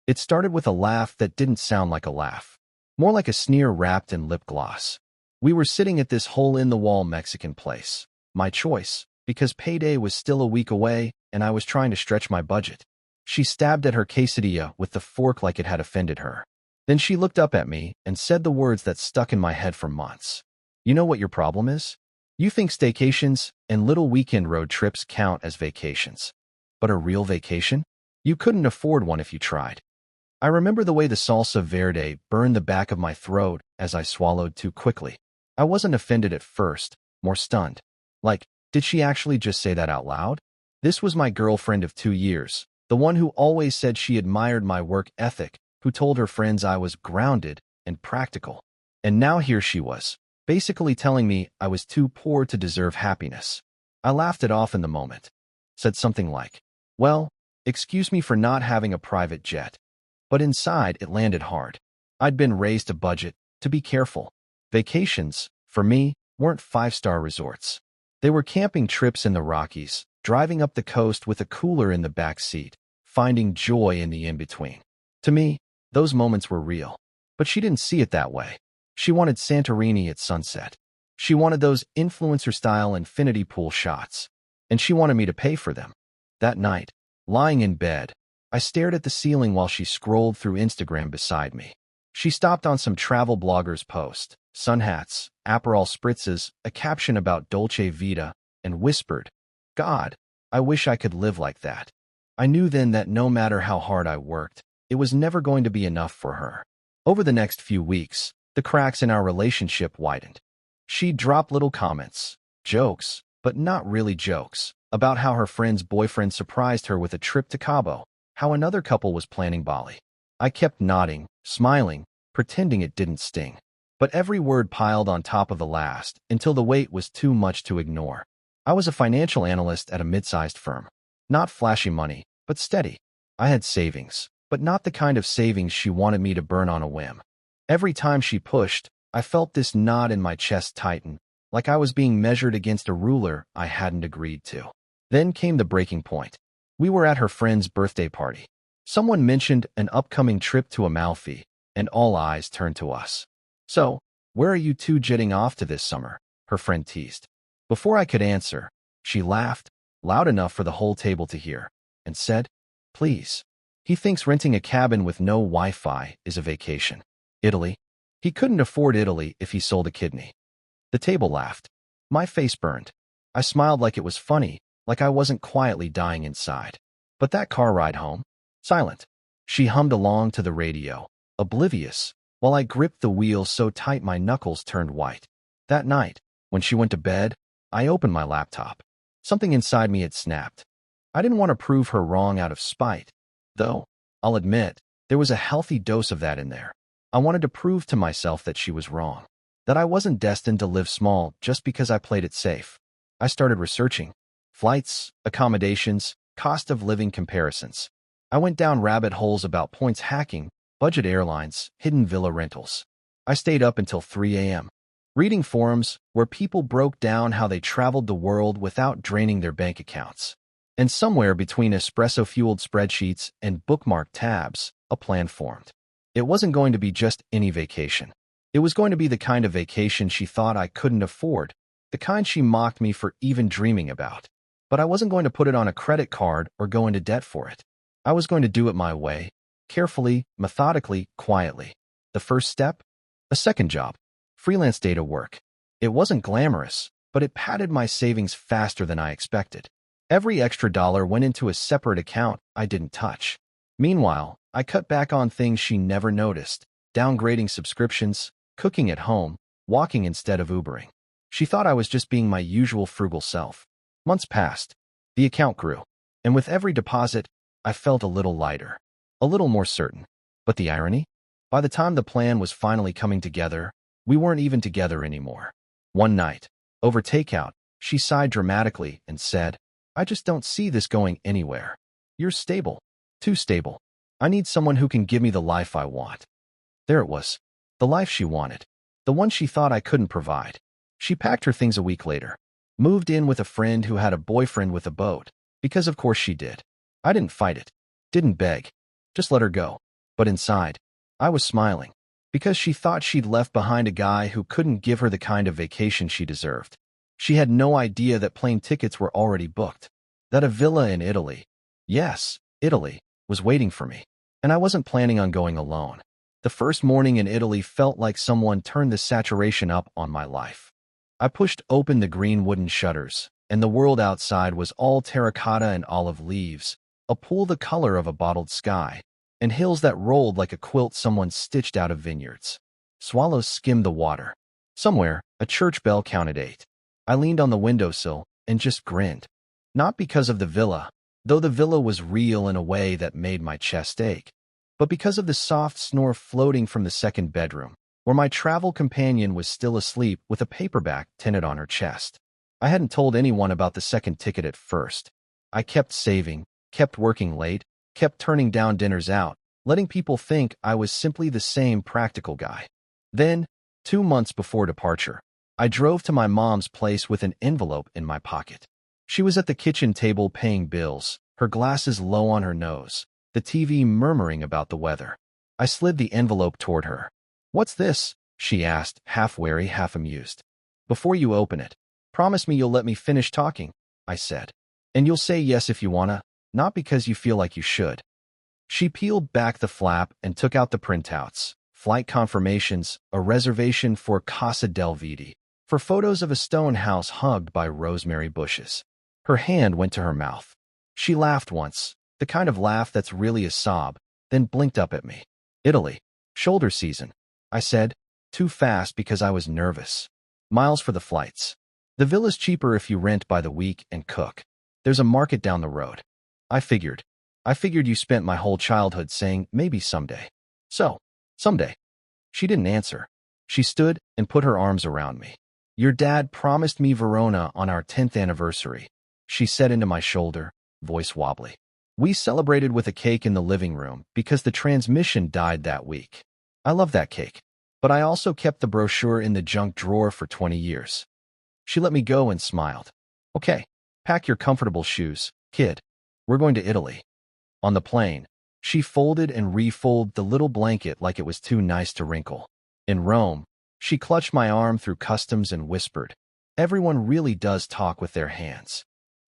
It started with a laugh that didn't sound like a laugh, more like a sneer wrapped in lip gloss. We were sitting at this hole-in-the-wall Mexican place. My choice, because payday was still a week away and I was trying to stretch my budget. She stabbed at her quesadilla with the fork like it had offended her. Then she looked up at me and said the words that stuck in my head for months. You know what your problem is? You think staycations and little weekend road trips count as vacations. But a real vacation? You couldn't afford one if you tried. I remember the way the salsa verde burned the back of my throat as I swallowed too quickly. I wasn't offended at first, more stunned. Like, did she actually just say that out loud? This was my girlfriend of 2 years, the one who always said she admired my work ethic, who told her friends I was grounded and practical. And now here she was, basically telling me I was too poor to deserve happiness. I laughed it off in the moment. Said something like, well, excuse me for not having a private jet. But inside, it landed hard. I'd been raised to budget, to be careful. Vacations, for me, weren't five-star resorts. They were camping trips in the Rockies, driving up the coast with a cooler in the back seat, finding joy in the in-between. To me, those moments were real. But she didn't see it that way. She wanted Santorini at sunset. She wanted those influencer-style infinity pool shots. And she wanted me to pay for them. That night, lying in bed, I stared at the ceiling while she scrolled through Instagram beside me. She stopped on some travel blogger's post, sun hats, Aperol spritzes, a caption about Dolce Vita, and whispered, God, I wish I could live like that. I knew then that no matter how hard I worked, it was never going to be enough for her. Over the next few weeks, the cracks in our relationship widened. She'd drop little comments, jokes, but not really jokes, about how her friend's boyfriend surprised her with a trip to Cabo, how another couple was planning Bali. I kept nodding, smiling, pretending it didn't sting. But every word piled on top of the last until the weight was too much to ignore. I was a financial analyst at a mid-sized firm. Not flashy money, but steady. I had savings, but not the kind of savings she wanted me to burn on a whim. Every time she pushed, I felt this knot in my chest tighten, like I was being measured against a ruler I hadn't agreed to. Then came the breaking point. We were at her friend's birthday party. Someone mentioned an upcoming trip to Amalfi, and all eyes turned to us. So, where are you two jetting off to this summer? Her friend teased. Before I could answer, she laughed, loud enough for the whole table to hear, and said, please. He thinks renting a cabin with no Wi-Fi is a vacation. Italy? He couldn't afford Italy if he sold a kidney. The table laughed. My face burned. I smiled like it was funny, like I wasn't quietly dying inside. But that car ride home? Silent. She hummed along to the radio, oblivious, while I gripped the wheel so tight my knuckles turned white. That night, when she went to bed, I opened my laptop. Something inside me had snapped. I didn't want to prove her wrong out of spite, though, I'll admit, there was a healthy dose of that in there. I wanted to prove to myself that she was wrong, that I wasn't destined to live small just because I played it safe. I started researching. Flights, accommodations, cost of living comparisons. I went down rabbit holes about points hacking, budget airlines, hidden villa rentals. I stayed up until 3 a.m. reading forums where people broke down how they traveled the world without draining their bank accounts. And somewhere between espresso-fueled spreadsheets and bookmark tabs, a plan formed. It wasn't going to be just any vacation. It was going to be the kind of vacation she thought I couldn't afford, the kind she mocked me for even dreaming about. But I wasn't going to put it on a credit card or go into debt for it. I was going to do it my way, carefully, methodically, quietly. The first step? A second job. Freelance data work. It wasn't glamorous, but it padded my savings faster than I expected. Every extra dollar went into a separate account I didn't touch. Meanwhile, I cut back on things she never noticed, downgrading subscriptions, cooking at home, walking instead of Ubering. She thought I was just being my usual frugal self. Months passed. The account grew. And with every deposit, I felt a little lighter, a little more certain. But the irony? By the time the plan was finally coming together, we weren't even together anymore. One night, over takeout, she sighed dramatically and said, I just don't see this going anywhere. You're stable. Too stable. I need someone who can give me the life I want. There it was. The life she wanted. The one she thought I couldn't provide. She packed her things a week later. Moved in with a friend who had a boyfriend with a boat. Because of course she did. I didn't fight it. Didn't beg. Just let her go. But inside, I was smiling, because she thought she'd left behind a guy who couldn't give her the kind of vacation she deserved. She had no idea that plane tickets were already booked, that a villa in Italy, yes, Italy, was waiting for me, and I wasn't planning on going alone. The first morning in Italy felt like someone turned the saturation up on my life. I pushed open the green wooden shutters, and the world outside was all terracotta and olive leaves, a pool the color of a bottled sky, and hills that rolled like a quilt someone stitched out of vineyards. Swallows skimmed the water. Somewhere, a church bell counted 8. I leaned on the windowsill and just grinned. Not because of the villa, though the villa was real in a way that made my chest ache, but because of the soft snore floating from the second bedroom, where my travel companion was still asleep with a paperback tinted on her chest. I hadn't told anyone about the second ticket at first. I kept saving, kept working late, kept turning down dinners out, letting people think I was simply the same practical guy. Then, 2 months before departure, I drove to my mom's place with an envelope in my pocket. She was at the kitchen table paying bills, her glasses low on her nose, the TV murmuring about the weather. I slid the envelope toward her. "What's this?" she asked, half wary, half amused. "Before you open it, promise me you'll let me finish talking," I said. "And you'll say yes if you wanna, not because you feel like you should." She peeled back the flap and took out the printouts, flight confirmations, a reservation for Casa del Vidi, for photos of a stone house hugged by rosemary bushes. Her hand went to her mouth. She laughed once, the kind of laugh that's really a sob, then blinked up at me. "Italy. Shoulder season," I said, too fast because I was nervous. "Miles for the flights. The villa's cheaper if you rent by the week and cook. There's a market down the road." I figured you spent my whole childhood saying maybe someday. "So, someday." She didn't answer. She stood and put her arms around me. "Your dad promised me Verona on our 10th anniversary," she said into my shoulder, voice wobbly. "We celebrated with a cake in the living room because the transmission died that week. I love that cake, but I also kept the brochure in the junk drawer for 20 years. She let me go and smiled. "Okay, pack your comfortable shoes, kid. We're going to Italy." On the plane, she folded and refolded the little blanket like it was too nice to wrinkle. In Rome, she clutched my arm through customs and whispered, "Everyone really does talk with their hands."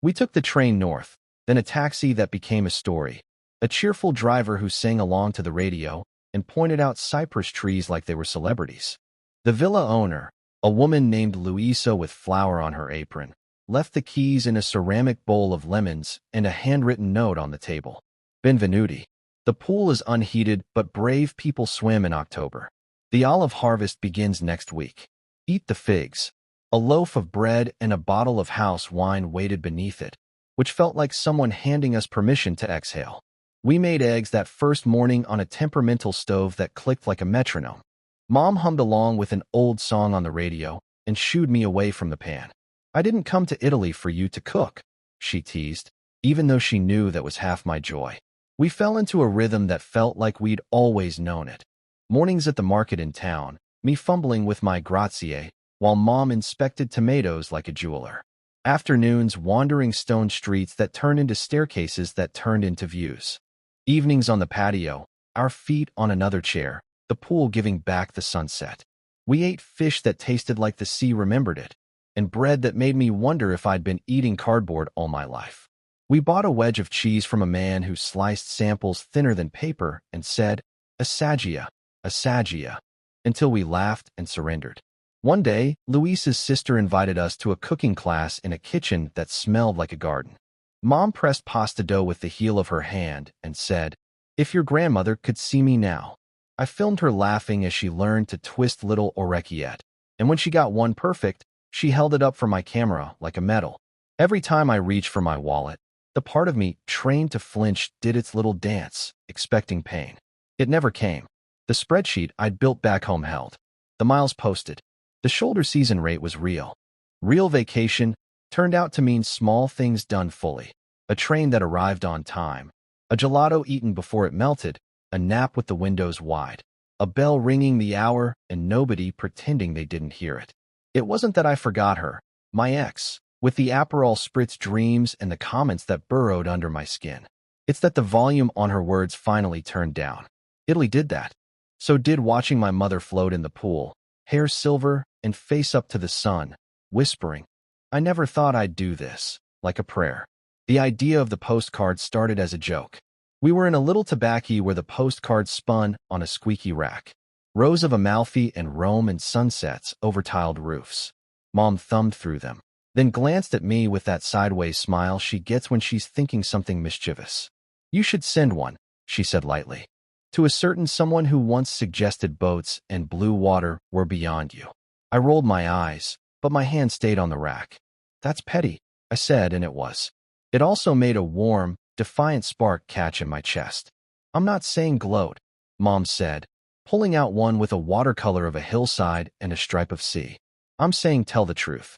We took the train north, then a taxi that became a story, a cheerful driver who sang along to the radio and pointed out cypress trees like they were celebrities. The villa owner, a woman named Luisa with flour on her apron, left the keys in a ceramic bowl of lemons and a handwritten note on the table. "Benvenuti. The pool is unheated, but brave people swim in October. The olive harvest begins next week. Eat the figs." A loaf of bread and a bottle of house wine waited beneath it, which felt like someone handing us permission to exhale. We made eggs that first morning on a temperamental stove that clicked like a metronome. Mom hummed along with an old song on the radio and shooed me away from the pan. "I didn't come to Italy for you to cook," she teased, even though she knew that was half my joy. We fell into a rhythm that felt like we'd always known it. Mornings at the market in town, me fumbling with my grazie, while Mom inspected tomatoes like a jeweler. Afternoons wandering stone streets that turned into staircases that turned into views. Evenings on the patio, our feet on another chair, the pool giving back the sunset. We ate fish that tasted like the sea remembered it, and bread that made me wonder if I'd been eating cardboard all my life. We bought a wedge of cheese from a man who sliced samples thinner than paper and said, "Assaggia, assaggia," until we laughed and surrendered. One day, Luisa's sister invited us to a cooking class in a kitchen that smelled like a garden. Mom pressed pasta dough with the heel of her hand and said, "If your grandmother could see me now." I filmed her laughing as she learned to twist little orecchiette, and when she got one perfect, she held it up for my camera like a medal. Every time I reached for my wallet, the part of me trained to flinch did its little dance, expecting pain. It never came. The spreadsheet I'd built back home held. The miles posted. The shoulder season rate was real. Real vacation turned out to mean small things done fully. A train that arrived on time. A gelato eaten before it melted. A nap with the windows wide. A bell ringing the hour and nobody pretending they didn't hear it. It wasn't that I forgot her, my ex, with the Aperol Spritz dreams and the comments that burrowed under my skin. It's that the volume on her words finally turned down. Italy did that. So did watching my mother float in the pool, hair silver and face up to the sun, whispering, "I never thought I'd do this," like a prayer. The idea of the postcard started as a joke. We were in a little tobacco where the postcard spun on a squeaky rack. Rows of Amalfi and Rome and sunsets over tiled roofs. Mom thumbed through them, then glanced at me with that sideways smile she gets when she's thinking something mischievous. "You should send one," she said lightly. "To a certain someone who once suggested boats and blue water were beyond you." I rolled my eyes, but my hand stayed on the rack. "That's petty," I said, and it was. It also made a warm, defiant spark catch in my chest. "I'm not saying gloat," Mom said, pulling out one with a watercolor of a hillside and a stripe of sea. "I'm saying tell the truth."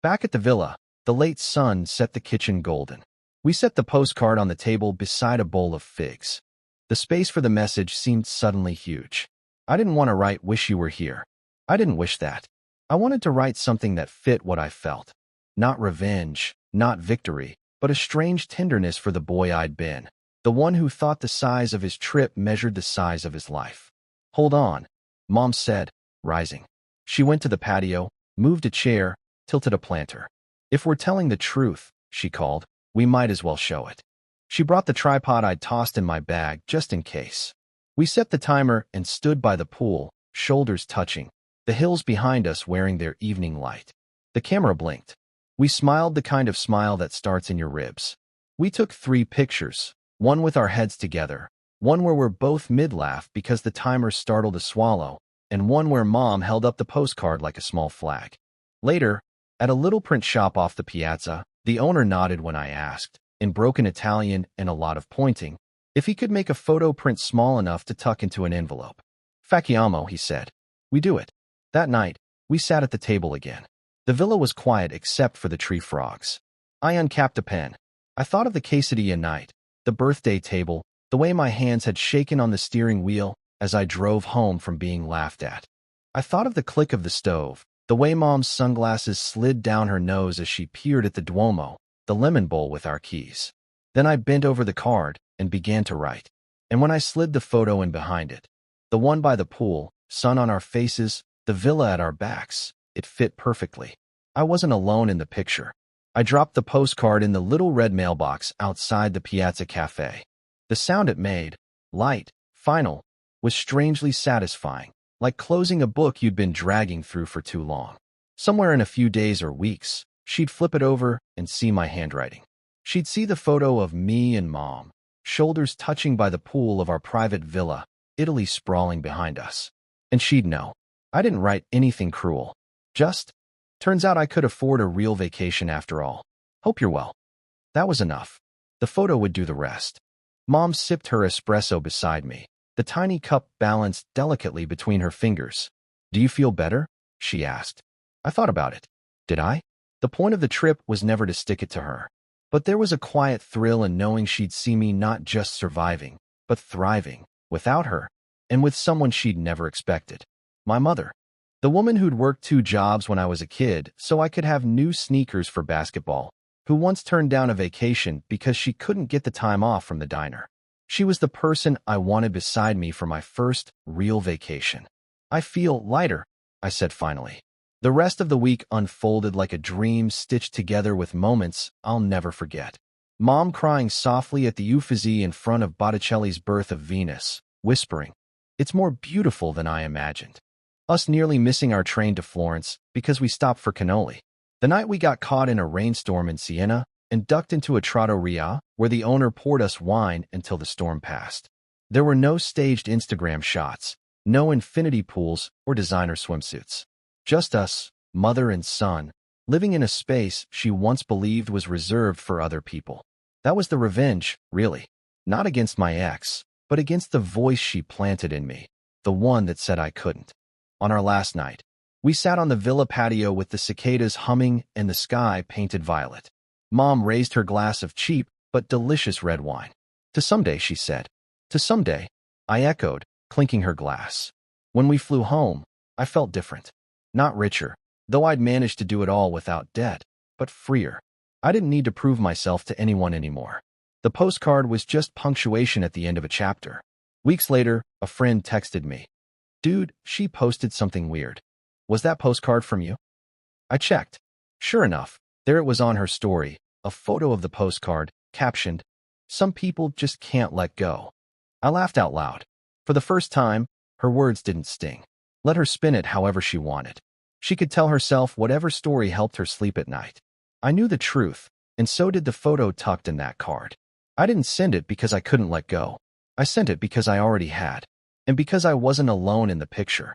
Back at the villa, the late sun set the kitchen golden. We set the postcard on the table beside a bowl of figs. The space for the message seemed suddenly huge. I didn't want to write "wish you were here." I didn't wish that. I wanted to write something that fit what I felt. Not revenge, not victory, but a strange tenderness for the boy I'd been, the one who thought the size of his trip measured the size of his life. "Hold on," Mom said, rising. She went to the patio, moved a chair, tilted a planter. "If we're telling the truth," she called, "we might as well show it." She brought the tripod I'd tossed in my bag just in case. We set the timer and stood by the pool, shoulders touching, the hills behind us wearing their evening light. The camera blinked. We smiled, the kind of smile that starts in your ribs. We took 3 pictures, one with our heads together, one where we're both mid-laugh because the timer startled a swallow, and one where Mom held up the postcard like a small flag. Later, at a little print shop off the piazza, the owner nodded when I asked, in broken Italian and a lot of pointing, if he could make a photo print small enough to tuck into an envelope. "Facciamo," he said. "We do it." That night, we sat at the table again. The villa was quiet except for the tree frogs. I uncapped a pen. I thought of the quesadilla night, the birthday table, the way my hands had shaken on the steering wheel as I drove home from being laughed at. I thought of the click of the stove, the way Mom's sunglasses slid down her nose as she peered at the Duomo, the lemon bowl with our keys. Then I bent over the card and began to write. And when I slid the photo in behind it, the one by the pool, sun on our faces, the villa at our backs, it fit perfectly. I wasn't alone in the picture. I dropped the postcard in the little red mailbox outside the Piazza Cafe. The sound it made, light, final, was strangely satisfying, like closing a book you'd been dragging through for too long. Somewhere in a few days or weeks, she'd flip it over and see my handwriting. She'd see the photo of me and Mom, shoulders touching by the pool of our private villa, Italy sprawling behind us. And she'd know. I didn't write anything cruel. Just, turns out I could afford a real vacation after all. Hope you're well. That was enough. The photo would do the rest. Mom sipped her espresso beside me, the tiny cup balanced delicately between her fingers. "Do you feel better?" she asked. I thought about it. Did I? The point of the trip was never to stick it to her. But there was a quiet thrill in knowing she'd see me not just surviving, but thriving, without her, and with someone she'd never expected. My mother. The woman who'd worked 2 jobs when I was a kid so I could have new sneakers for basketball, who once turned down a vacation because she couldn't get the time off from the diner. She was the person I wanted beside me for my first real vacation. "I feel lighter," I said finally. The rest of the week unfolded like a dream stitched together with moments I'll never forget. Mom crying softly at the Uffizi in front of Botticelli's Birth of Venus, whispering, "It's more beautiful than I imagined." Us nearly missing our train to Florence because we stopped for cannoli. The night we got caught in a rainstorm in Siena and ducked into a trattoria where the owner poured us wine until the storm passed. There were no staged Instagram shots, no infinity pools or designer swimsuits. Just us, mother and son, living in a space she once believed was reserved for other people. That was the revenge, really. Not against my ex, but against the voice she planted in me, the one that said I couldn't. On our last night, we sat on the villa patio with the cicadas humming and the sky painted violet. Mom raised her glass of cheap but delicious red wine. "To someday," she said. "To someday," I echoed, clinking her glass. When we flew home, I felt different. Not richer, though I'd managed to do it all without debt, but freer. I didn't need to prove myself to anyone anymore. The postcard was just punctuation at the end of a chapter. Weeks later, a friend texted me. Dude, she posted something weird. Was that postcard from you? I checked. Sure enough, there it was on her story, a photo of the postcard, captioned, "Some people just can't let go." I laughed out loud. For the first time, her words didn't sting. Let her spin it however she wanted. She could tell herself whatever story helped her sleep at night. I knew the truth, and so did the photo tucked in that card. I didn't send it because I couldn't let go. I sent it because I already had. And because I wasn't alone in the picture.